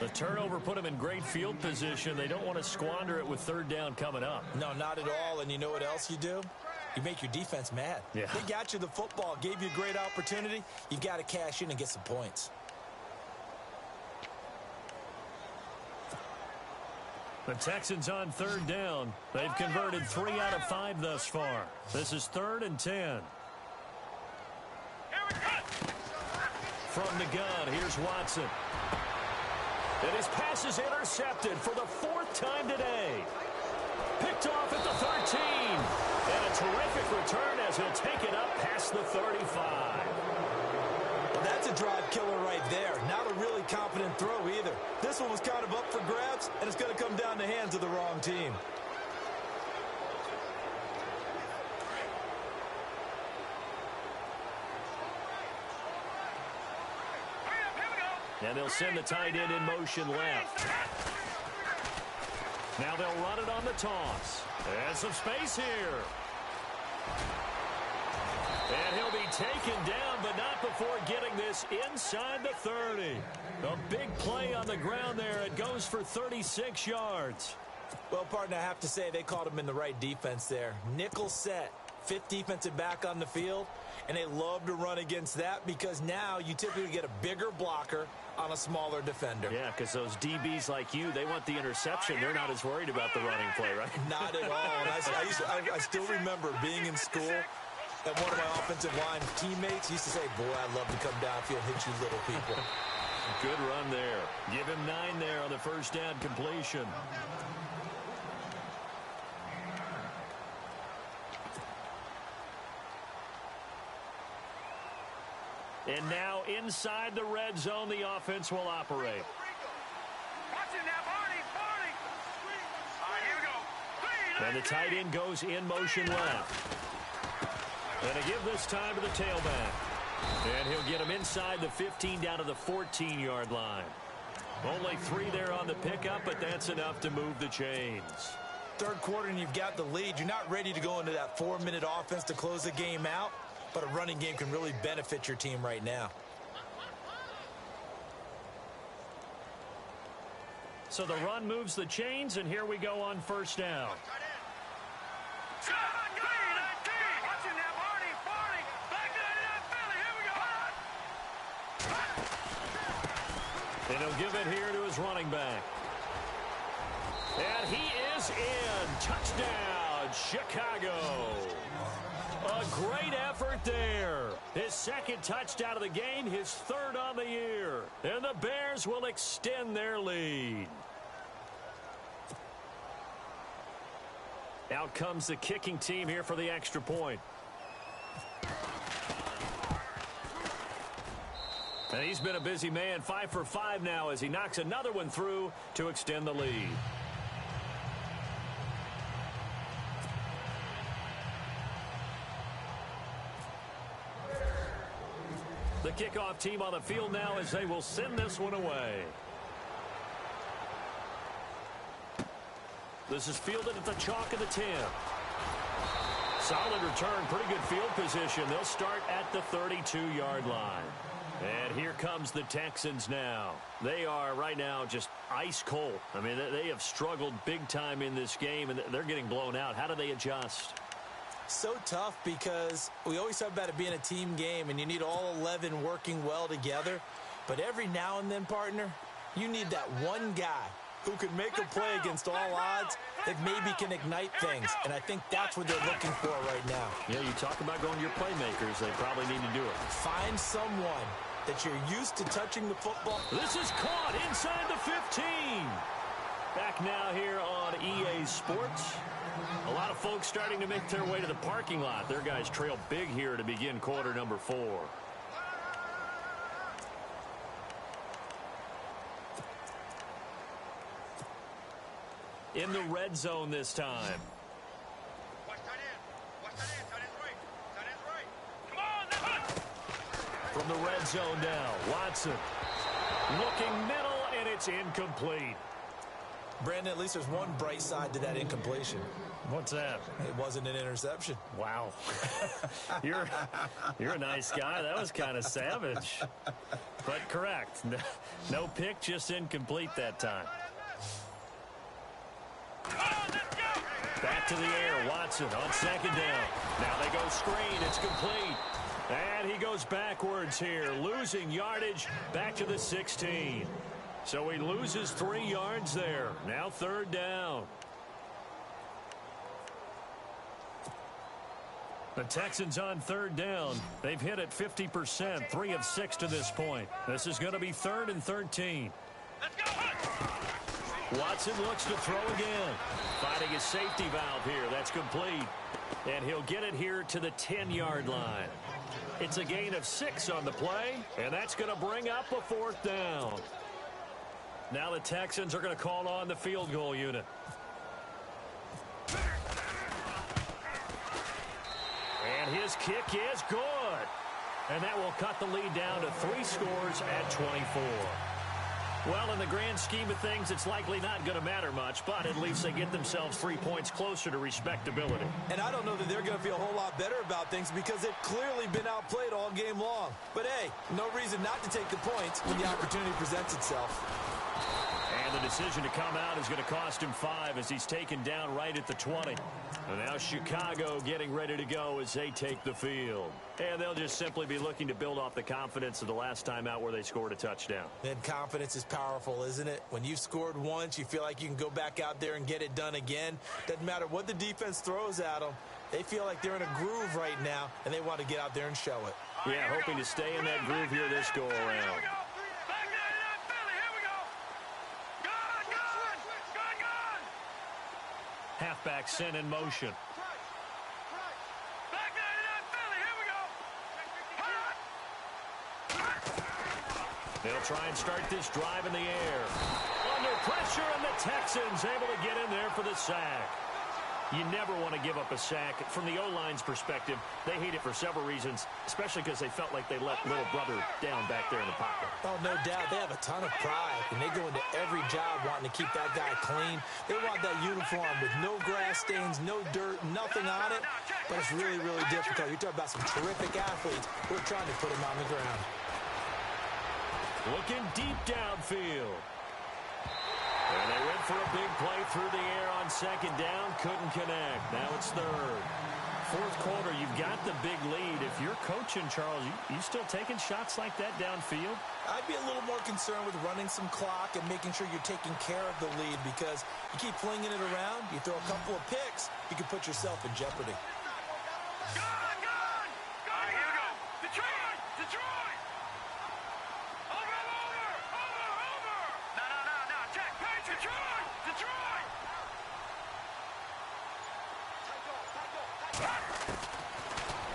The turnover put them in great field position. They don't want to squander it with 3rd down coming up. No, not at all. And you know what else you do? You make your defense mad. Yeah. They got you the football, gave you a great opportunity. You've got to cash in and get some points. The Texans on 3rd down. They've converted 3 out of 5 thus far. This is 3rd and 10. From the gun, here's Watson. And his pass is intercepted for the 4th time today. Picked off at the 13. And a terrific return as he'll take it up past the 35. Well, that's a drive killer right there. Not a really confident throw either. This one was kind of up for grabs, and it's going to come down the hands of the wrong team. And they'll send the tight end in motion left. Now they'll run it on the toss. And some space here. And he'll be taken down, but not before getting this inside the 30. A big play on the ground there. It goes for 36 yards. Well, partner, I have to say they caught him in the right defense there. Nickel set, 5th defensive back on the field, and they love to run against that because now you typically get a bigger blocker on a smaller defender. Yeah, because those DBs like you, they want the interception. They're not as worried about the running play, right? Not at all. And I still remember being in school, and one of my offensive line teammates used to say, boy, I'd love to come downfield and hit you little people. Good run there. Give him 9 there on the first down completion. And now inside the red zone, the offense will operate. Watch it now, Barney. All right, here we go. And the tight end goes in motion left. And a give this time to the tailback. And he'll get him inside the 15 down to the 14-yard line. Only 3 there on the pickup, but that's enough to move the chains. Third quarter and you've got the lead. You're not ready to go into that 4-minute offense to close the game out. But a running game can really benefit your team right now. So the run moves the chains, and here we go on first down. And he'll give it here to his running back. And he is in. Touchdown, Chicago. A great effort there. His 2nd touchdown of the game, his 3rd on the year. And the Bears will extend their lead. Out comes the kicking team here for the extra point. And he's been a busy man, 5 for 5 now as he knocks another one through to extend the lead. The kickoff team on the field now as they will send this one away. This is fielded at the chalk of the 10. Solid return, pretty good field position. They'll start at the 32-yard line. And here comes the Texans now. They are right now just ice cold. I mean, they have struggled big time in this game, and they're getting blown out. How do they adjust? So tough because we always talk about it being a team game, and you need all 11 working well together. But every now and then, partner, you need that one guy who can make a play against all odds that maybe can ignite things. And I think that's what they're looking for right now. Yeah, you talk about going to your playmakers. They probably need to do it. Find someone that you're used to touching the football. This is caught inside the 15. Back now here on EA Sports. A lot of folks starting to make their way to the parking lot. Their guys trail big here to begin quarter number 4. In the red zone this time. Watch tight end. Watch tight end. Tight end's right. Tight end's right. Come on, let's go. From the red zone now, Watson looking middle, and it's incomplete. Brandon, at least there's one bright side to that incompletion. What's that? It wasn't an interception. Wow. You're a nice guy. That was kind of savage. But correct. No pick, just incomplete that time. Back to the air. Watson on 2nd down. Now they go screen. It's complete. And he goes backwards here, losing yardage back to the 16. So he loses 3 yards there. Now 3rd down. The Texans on 3rd down. They've hit it 50%, 3 of 6 to this point. This is going to be 3rd and 13. Let's go. Watson looks to throw again. Finding his safety valve here. That's complete. And he'll get it here to the 10-yard line. It's a gain of 6 on the play, and that's going to bring up a 4th down. Now the Texans are going to call on the field goal unit. And his kick is good. And that will cut the lead down to 3 scores at 24. Well, in the grand scheme of things, it's likely not going to matter much, but at least they get themselves 3 points closer to respectability. And I don't know that they're going to feel a whole lot better about things because they've clearly been outplayed all game long. But, hey, no reason not to take the points when the opportunity presents itself. And the decision to come out is going to cost him 5 as he's taken down right at the 20. And now Chicago getting ready to go as they take the field. And they'll just simply be looking to build off the confidence of the last time out where they scored a touchdown. And confidence is powerful, isn't it? When you've scored once, you feel like you can go back out there and get it done again. Doesn't matter what the defense throws at them. They feel like they're in a groove right now, and they want to get out there and show it. Yeah, hoping to stay in that groove here this go-around. Halfback sent in motion. They'll try and start this drive in the air. Under pressure, and the Texans able to get in there for the sack. You never want to give up a sack. From the O-line's perspective, they hate it for several reasons, especially because they felt like they let little brother down back there in the pocket. Oh, no doubt. They have a ton of pride, and they go into every job wanting to keep that guy clean. They want that uniform with no grass stains, no dirt, nothing on it. But it's really, really difficult. You're talking about some terrific athletes who are trying to put him on the ground. Looking deep downfield. And they went for a big play through the air on 2nd down. Couldn't connect. Now it's 3rd. 4th quarter, you've got the big lead. If you're coaching, Charles, you still taking shots like that downfield? I'd be a little more concerned with running some clock and making sure you're taking care of the lead because you keep flinging it around, you throw a couple of picks, you can put yourself in jeopardy.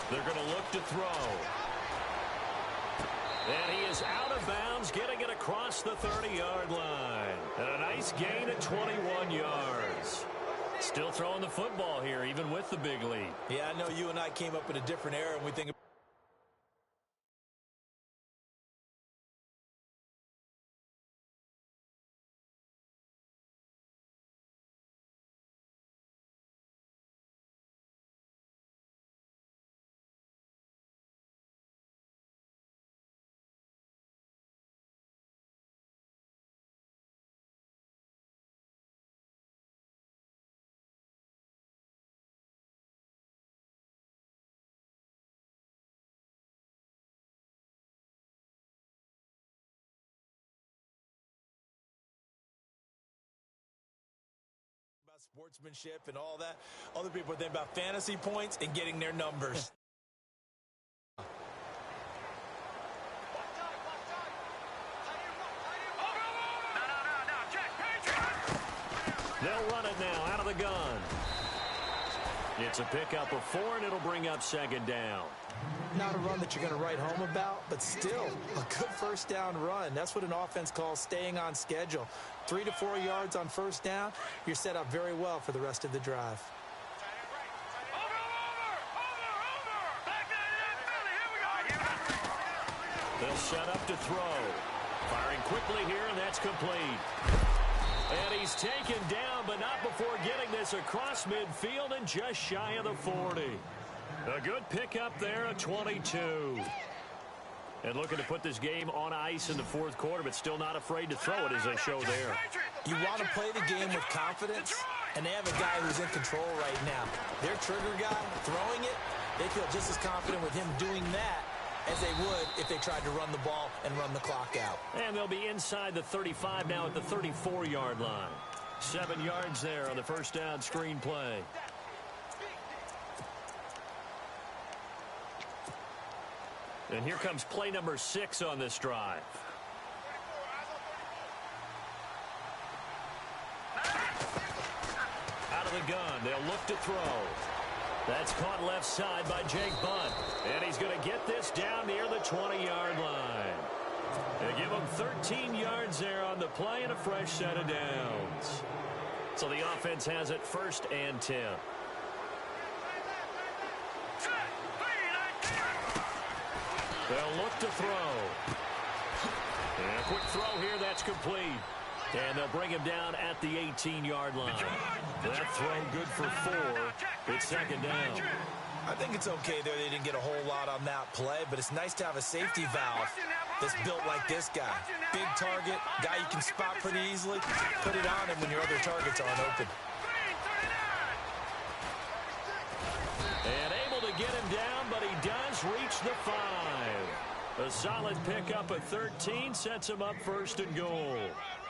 They're going to look to throw. And he is out of bounds, getting it across the 30-yard line. And a nice gain at 21 yards. Still throwing the football here, even with the big lead. Yeah, I know you and I came up in a different era, and we think about sportsmanship and all that. Other people think about fantasy points and getting their numbers. They'll run it now out of the gun. It's a pickup of 4, and it'll bring up 2nd down. Not a run that you're going to write home about, but still a good 1st down run. That's what an offense calls staying on schedule. 3 to 4 yards on 1st down, you're set up very well for the rest of the drive. They'll set up to throw. Firing quickly here, and that's complete. And he's taken down, but not before getting this across midfield and just shy of the 40. A good pickup there at 22. And looking to put this game on ice in the 4th quarter, but still not afraid to throw it as they show there. You want to play the game with confidence, and they have a guy who's in control right now. Their trigger guy, throwing it, they feel just as confident with him doing that as they would if they tried to run the ball and run the clock out. And they'll be inside the 35 now at the 34-yard line. 7 yards there on the 1st down screen play. And here comes play number 6 on this drive. the gun. They'll look to throw. That's caught left side by Jake Bunt. And he's going to get this down near the 20-yard line. They give him 13 yards there on the play and a fresh set of downs. So the offense has it 1st and 10. They'll look to throw. And a quick throw here, that's complete. And they'll bring him down at the 18-yard line. That throw good for 4. It's 2nd down. I think it's okay there. They didn't get a whole lot on that play, but it's nice to have a safety valve that's built like this guy. Big target, guy you can spot pretty easily. Put it on him when your other targets aren't open. And able to get him down, but he does reach the 5. A solid pickup of 13 sets him up 1st and goal.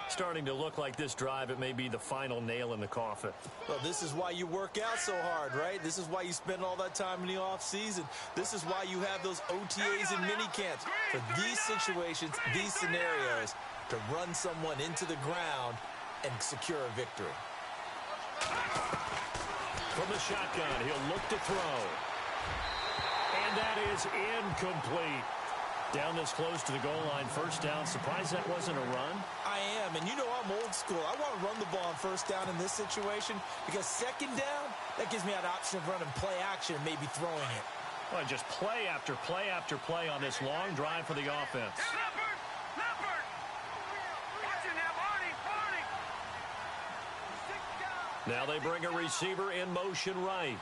Starting to look like this drive, it may be the final nail in the coffin. Well, this is why you work out so hard, right? This is why you spend all that time in the offseason. This is why you have those OTAs and mini camps. For these situations, these scenarios, to run someone into the ground and secure a victory. From the shotgun, he'll look to throw. And that is incomplete. Down this close to the goal line, 1st down. Surprised that wasn't a run? I am, and you know I'm old school. I want to run the ball on 1st down in this situation because 2nd down, that gives me that option of running play action and maybe throwing it. Well, just play after play after play on this long drive for the offense. Leopard! Watching now, Barney! Now they bring a receiver in motion right.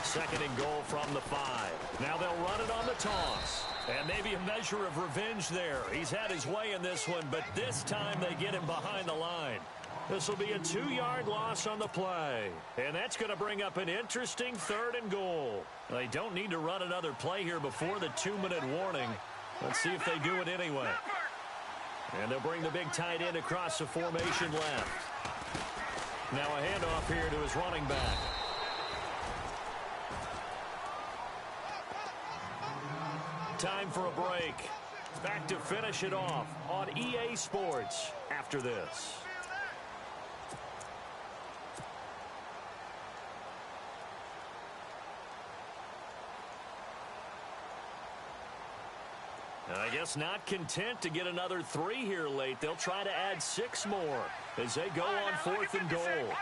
2nd and goal from the 5. Now they'll run it on the toss. And maybe a measure of revenge there. He's had his way in this one, but this time they get him behind the line. This will be a 2-yard loss on the play. And that's going to bring up an interesting 3rd and goal. They don't need to run another play here before the 2-minute warning. Let's see if they do it anyway. And they'll bring the big tight end across the formation left. Now a handoff here to his running back. Time for a break. Back to finish it off on EA Sports after this. I guess not content to get another 3 here late. They'll try to add 6 more as they go on 4th and goal.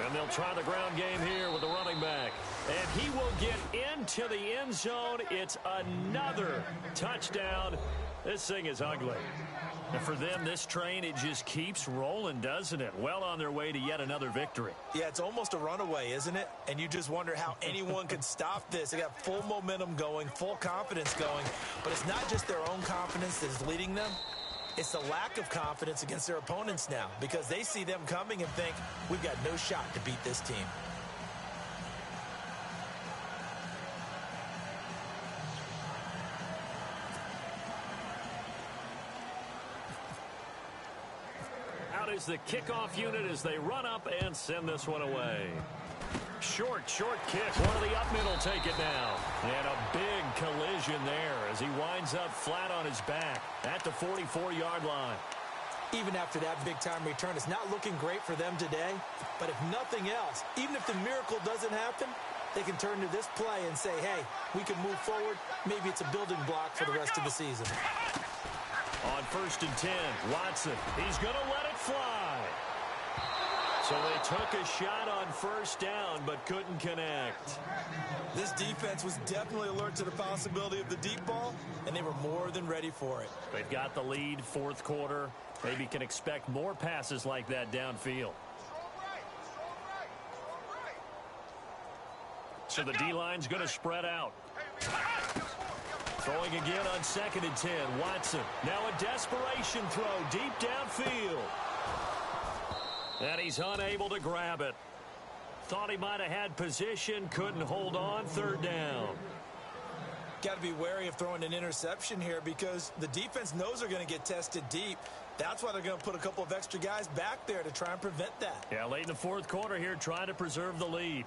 And they'll try the ground game here with the running back. And he will get into the end zone. It's another touchdown. This thing is ugly. And for them, this train, it just keeps rolling, doesn't it? Well on their way to yet another victory. Yeah, it's almost a runaway, isn't it? And you just wonder how anyone could stop this. They got full momentum going, full confidence going. But it's not just their own confidence that is leading them. It's the lack of confidence against their opponents now because they see them coming and think, we've got no shot to beat this team. Out is the kickoff unit as they run up and send this one away. Short kick. One of the up middle take it now. And a big collision there as he winds up flat on his back at the 44-yard line. Even after that big-time return, it's not looking great for them today. But if nothing else, even if the miracle doesn't happen, they can turn to this play and say, hey, we can move forward. Maybe it's a building block for the rest of the season. On 1st and 10, Watson. He's going to let it fly. So they took a shot on 1st down, but couldn't connect. This defense was definitely alert to the possibility of the deep ball, and they were more than ready for it. They've got the lead, 4th quarter. Maybe can expect more passes like that downfield. So the D-line's going to spread out. Throwing again on 2nd and 10, Watson. Now a desperation throw deep downfield. And he's unable to grab it. Thought he might have had position, couldn't hold on, 3rd down. Got to be wary of throwing an interception here because the defense knows they're going to get tested deep. That's why they're going to put a couple of extra guys back there to try and prevent that. Yeah, late in the 4th quarter here, trying to preserve the lead.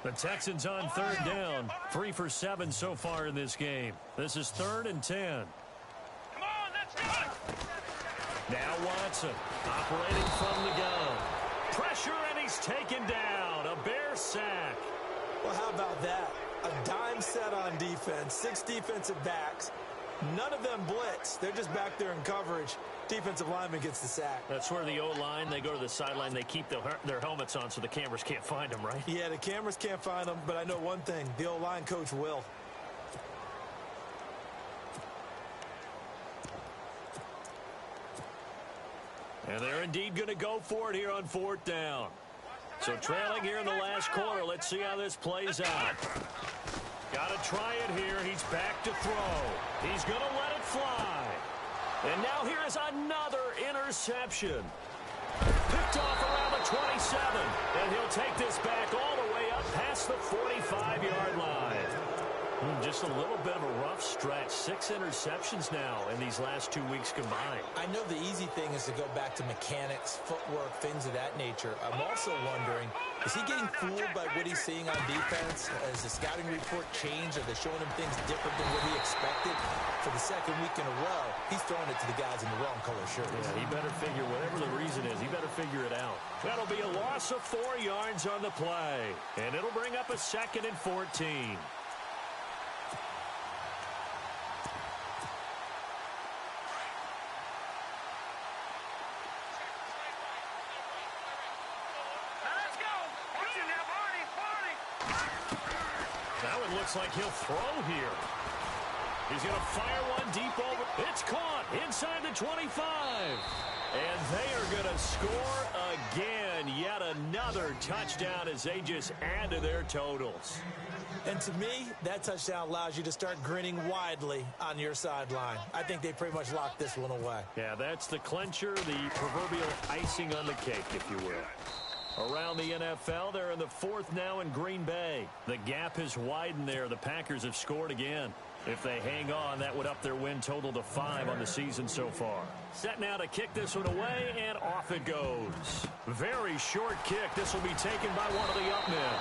The Texans on third down. 3 for 7 so far in this game. This is 3rd and 10. Come on, let's go! Now Watson operating from the gun. Pressure, and he's taken down. A Bear sack. Well, how about that? A dime set on defense. 6 defensive backs. None of them blitz. They're just back there in coverage. Defensive lineman gets the sack. That's where the O-line, they go to the sideline, they keep their helmets on so the cameras can't find them, right? Yeah, the cameras can't find them, but I know one thing. The O-line coach will. And they're indeed going to go for it here on 4th down. So trailing here in the last quarter. Let's see how this plays out. Got to try it here. He's back to throw. He's going to let it fly. And now here is another interception. Picked off around the 27. And he'll take this back all the way up past the 45-yard line. Just a little bit of a rough stretch. 6 interceptions now in these last 2 weeks combined. I know the easy thing is to go back to mechanics, footwork, things of that nature. I'm also wondering, is he getting fooled by what he's seeing on defense? Has the scouting report changed? Are they showing him things different than what he expected? For the 2nd week in a row, he's throwing it to the guys in the wrong color shirts. Yeah, he better figure, whatever the reason is, he better figure it out. That'll be a loss of 4 yards on the play. And it'll bring up a 2nd and 14. Looks like he'll throw here. He's going to fire one deep over. It's caught inside the 25. And they are going to score again. Yet another touchdown as they just add to their totals. And to me, that touchdown allows you to start grinning widely on your sideline. I think they pretty much locked this one away. Yeah, that's the clincher, the proverbial icing on the cake, if you will. Around the NFL, they're in the 4th now in Green Bay. The gap has widened there. The Packers have scored again. If they hang on, that would up their win total to 5 on the season so far. Set now to kick this one away, and off it goes. Very short kick. This will be taken by one of the up men.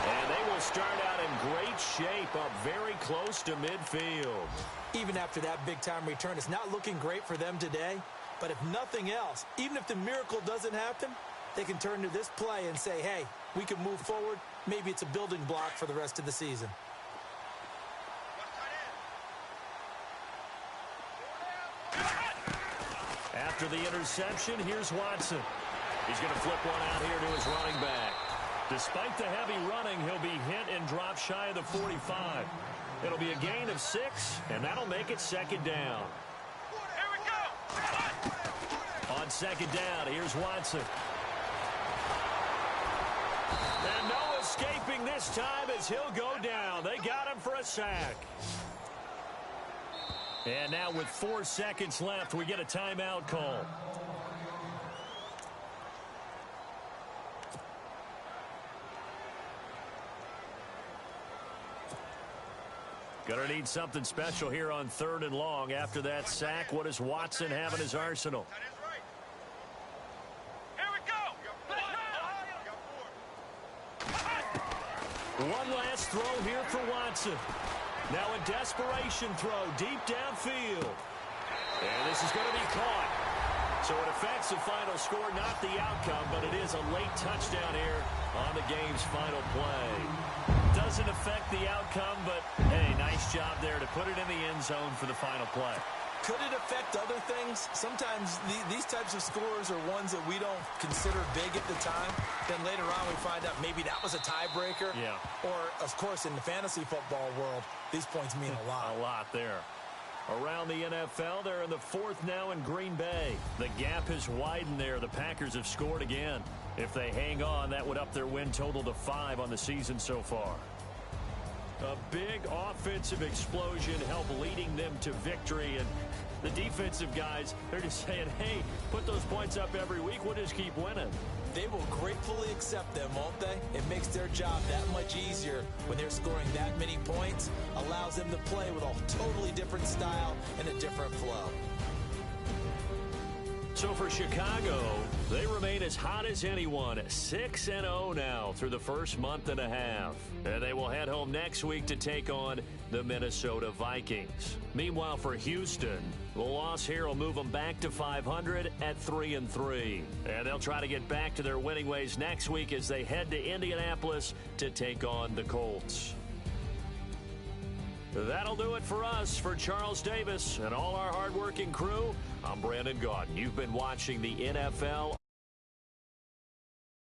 And they will start out in great shape, up very close to midfield. Even after that big-time return, it's not looking great for them today. But if nothing else, even if the miracle doesn't happen, they can turn to this play and say, hey, we can move forward. Maybe it's a building block for the rest of the season. After the interception, here's Watson. He's going to flip one out here to his running back. Despite the heavy running, he'll be hit and drop shy of the 45. It'll be a gain of 6, and that'll make it 2nd down. Here we go! On 2nd down, here's Watson. And no escaping this time as he'll go down. They got him for a sack. And now with 4 seconds left, we get a timeout call. Gonna need something special here on 3rd and long. After that sack, what does Watson have in his arsenal? One last throw here for Watson. Now a desperation throw deep downfield. And this is going to be caught. So it affects the final score, not the outcome, but it is a late touchdown here on the game's final play. Doesn't affect the outcome, but hey, nice job there to put it in the end zone for the final play. Could it affect other things? Sometimes these types of scores are ones that we don't consider big at the time. Then later on we find out maybe that was a tiebreaker. Yeah. Or, of course, in the fantasy football world, these points mean a lot. A lot there. Around the NFL, they're in the 4th now in Green Bay. The gap has widened there. The Packers have scored again. If they hang on, that would up their win total to 5 on the season so far. A big offensive explosion helped leading them to victory. And the defensive guys, they're just saying, hey, put those points up every week. We'll just keep winning. They will gratefully accept them, won't they? It makes their job that much easier when they're scoring that many points. Allows them to play with a totally different style and a different flow. So for Chicago, they remain as hot as anyone, 6-0 now through the first month and a half. And they will head home next week to take on the Minnesota Vikings. Meanwhile, for Houston, the loss here will move them back to 500 at 3-3. And they'll try to get back to their winning ways next week as they head to Indianapolis to take on the Colts. That'll do it for us. For Charles Davis and all our hardworking crew, I'm Brandon Gaudin. You've been watching the NFL